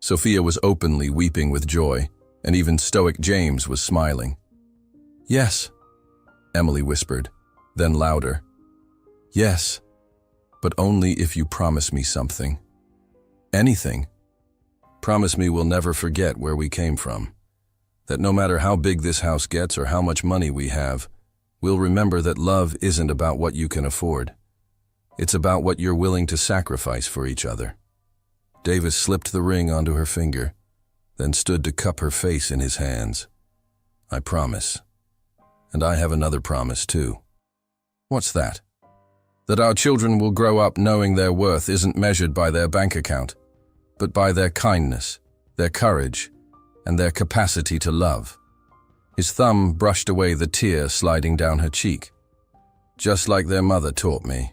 Sophia was openly weeping with joy, and even stoic James was smiling. "Yes," Emily whispered, then louder. "Yes, but only if you promise me something. Anything. Promise me we'll never forget where we came from. That no matter how big this house gets or how much money we have, we'll remember that love isn't about what you can afford. It's about what you're willing to sacrifice for each other." Davis slipped the ring onto her finger, then stood to cup her face in his hands. "I promise. And I have another promise too." "What's that?" "That our children will grow up knowing their worth isn't measured by their bank account, but by their kindness, their courage, and their capacity to love." His thumb brushed away the tear sliding down her cheek. "Just like their mother taught me."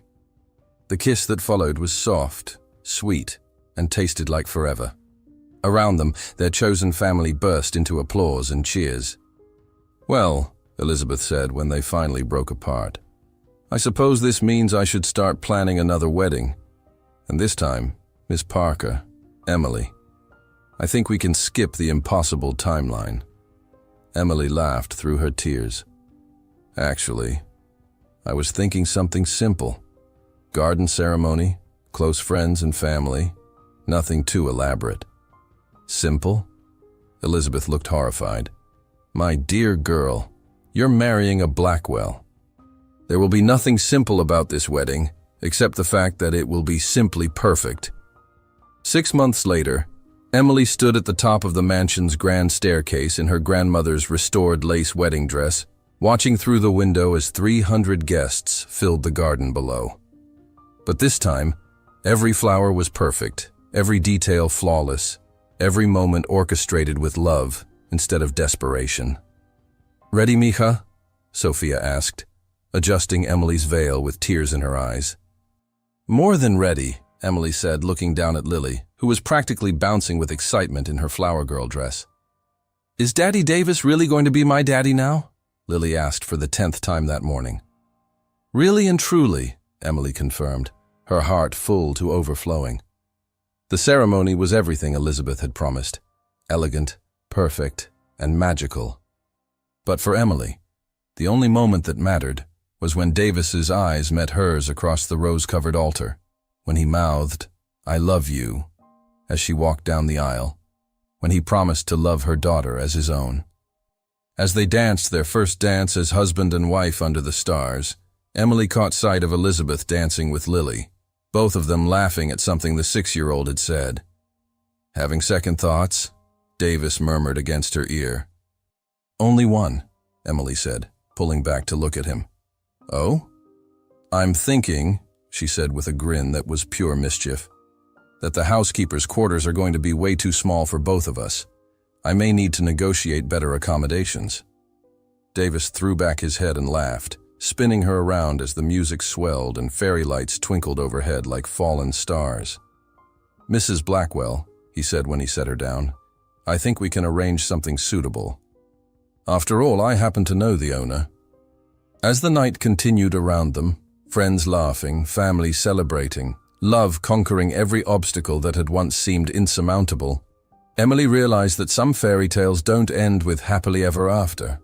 The kiss that followed was soft, sweet, and tasted like forever. Around them, their chosen family burst into applause and cheers. "Well," Elizabeth said when they finally broke apart, "I suppose this means I should start planning another wedding. And this time, Miss Parker, Emily, I think we can skip the impossible timeline." Emily laughed through her tears. "Actually, I was thinking something simple. Garden ceremony, close friends and family, nothing too elaborate." "Simple?" Elizabeth looked horrified. "My dear girl, you're marrying a Blackwell. There will be nothing simple about this wedding, except the fact that it will be simply perfect." 6 months later, Emily stood at the top of the mansion's grand staircase in her grandmother's restored lace wedding dress, watching through the window as 300 guests filled the garden below. But this time, every flower was perfect, every detail flawless, every moment orchestrated with love instead of desperation. "Ready, mija?" Sophia asked, adjusting Emily's veil with tears in her eyes. "More than ready," Emily said, looking down at Lily, who was practically bouncing with excitement in her flower girl dress. "Is Daddy Davis really going to be my daddy now?" Lily asked for the 10th time that morning. "Really and truly," Emily confirmed, her heart full to overflowing. The ceremony was everything Elizabeth had promised, elegant, perfect, and magical. But for Emily, the only moment that mattered was when Davis's eyes met hers across the rose-covered altar, when he mouthed, "I love you," as she walked down the aisle, when he promised to love her daughter as his own. As they danced their first dance as husband and wife under the stars, Emily caught sight of Elizabeth dancing with Lily, both of them laughing at something the 6-year-old had said. Having second thoughts, Davis murmured against her ear. "Only one," Emily said, pulling back to look at him. "Oh?" "I'm thinking," she said with a grin that was pure mischief, "that the housekeeper's quarters are going to be way too small for both of us. I may need to negotiate better accommodations." Davis threw back his head and laughed, spinning her around as the music swelled and fairy lights twinkled overhead like fallen stars. "Mrs. Blackwell," he said when he set her down, "I think we can arrange something suitable. After all, I happen to know the owner." As the night continued around them, friends laughing, family celebrating, love conquering every obstacle that had once seemed insurmountable, Emily realized that some fairy tales don't end with happily ever after.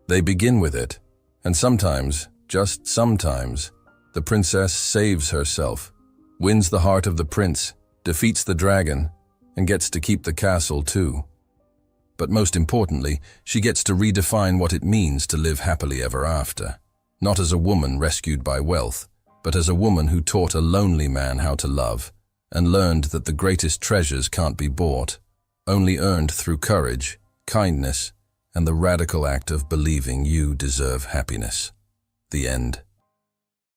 They begin with it, and sometimes, just sometimes, the princess saves herself, wins the heart of the prince, defeats the dragon, and gets to keep the castle too. But most importantly, she gets to redefine what it means to live happily ever after. Not as a woman rescued by wealth, but as a woman who taught a lonely man how to love, and learned that the greatest treasures can't be bought, only earned through courage, kindness, and the radical act of believing you deserve happiness. The end.